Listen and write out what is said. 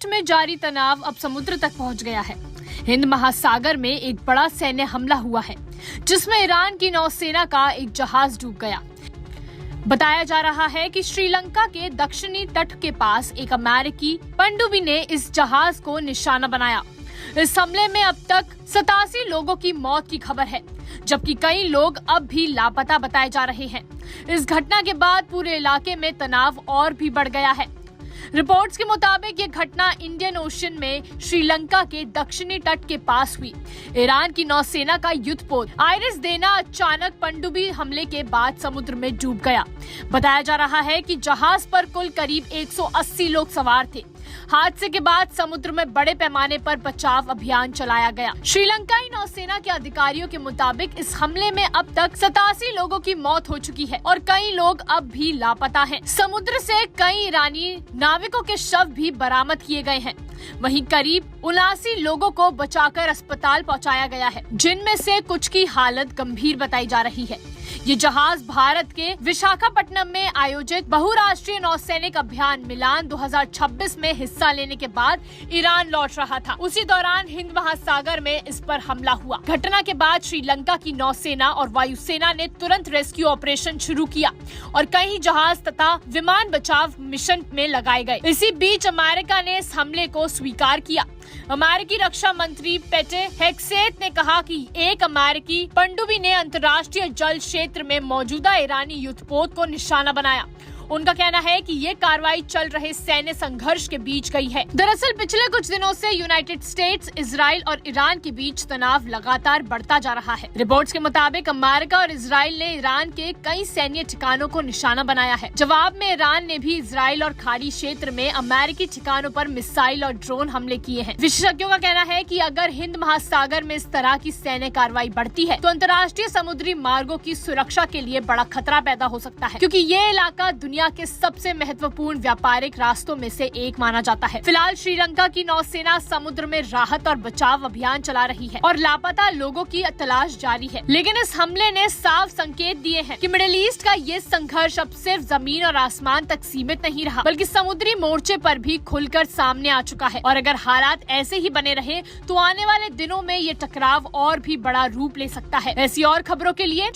East में जारी तनाव अब समुद्र तक पहुंच गया है। हिंद महासागर में एक बड़ा सैन्य हमला हुआ है, जिसमें ईरान की नौसेना का एक जहाज डूब गया। बताया जा रहा है कि श्रीलंका के दक्षिणी तट के पास एक अमेरिकी पनडुब्बी ने इस जहाज को निशाना बनाया। इस हमले में अब तक 87 लोगों की मौत की खबर है, जबकि कई लोग अब भी लापता बताए जा रहे हैं। इस घटना के बाद पूरे इलाके में तनाव और भी बढ़ गया है। रिपोर्ट्स के मुताबिक ये घटना इंडियन ओशन में श्रीलंका के दक्षिणी तट के पास हुई। ईरान की नौसेना का युद्धपोत आइरिस देना अचानक पनडुब्बी हमले के बाद समुद्र में डूब गया। बताया जा रहा है कि जहाज पर कुल करीब 180 लोग सवार थे। हादसे के बाद समुद्र में बड़े पैमाने पर बचाव अभियान चलाया गया। श्रीलंकाई नौसेना के अधिकारियों के मुताबिक इस हमले में अब तक 87 लोगों की मौत हो चुकी है और कई लोग अब भी लापता हैं। समुद्र से कई ईरानी नाविकों के शव भी बरामद किए गए हैं। वहीं करीब 79 लोगों को बचाकर अस्पताल पहुंचाया गया है, जिनमें से कुछ की हालत गंभीर बताई जा रही है। ये जहाज भारत के विशाखापट्टनम में आयोजित बहुराष्ट्रीय नौसैनिक अभियान मिलान 2026 में हिस्सा लेने के बाद ईरान लौट रहा था। उसी दौरान हिंद महासागर में इस पर हमला हुआ। घटना के बाद श्रीलंका की नौसेना और वायुसेना ने तुरंत रेस्क्यू ऑपरेशन शुरू किया और कई जहाज तथा विमान बचाव मिशन में लगाए गए। इसी बीच अमेरिका ने इस हमले को स्वीकार किया। अमेरिकी रक्षा मंत्री पेटे हेग्सेथ ने कहा कि एक अमेरिकी पनडुब्बी ने अंतर्राष्ट्रीय जल क्षेत्र में मौजूदा ईरानी युद्धपोत को निशाना बनाया। उनका कहना है कि ये कार्रवाई चल रहे सैन्य संघर्ष के बीच गई है। दरअसल पिछले कुछ दिनों से यूनाइटेड स्टेट्स, इजराइल और ईरान के बीच तनाव लगातार बढ़ता जा रहा है। रिपोर्ट्स के मुताबिक अमेरिका और इजराइल ने ईरान के कई सैन्य ठिकानों को निशाना बनाया है। जवाब में ईरान ने भी इजराइल और खाड़ी क्षेत्र में अमेरिकी ठिकानों पर मिसाइल और ड्रोन हमले किए हैं। विशेषज्ञों का कहना है कि अगर हिंद महासागर में इस तरह की सैन्य कार्रवाई बढ़ती है तो अंतर्राष्ट्रीय समुद्री मार्गों की सुरक्षा के लिए बड़ा खतरा पैदा हो सकता है, क्योंकि ये इलाका दुनिया के सबसे महत्वपूर्ण व्यापारिक रास्तों में से एक माना जाता है। फिलहाल श्रीलंका की नौसेना समुद्र में राहत और बचाव अभियान चला रही है और लापता लोगों की तलाश जारी है। लेकिन इस हमले ने साफ संकेत दिए हैं कि मिडिल ईस्ट का ये संघर्ष अब सिर्फ जमीन और आसमान तक सीमित नहीं रहा, बल्कि समुद्री मोर्चे पर भी खुलकर सामने आ चुका है। और अगर हालात ऐसे ही बने रहे तो आने वाले दिनों में ये टकराव और भी बड़ा रूप ले सकता है। ऐसी और खबरों के लिए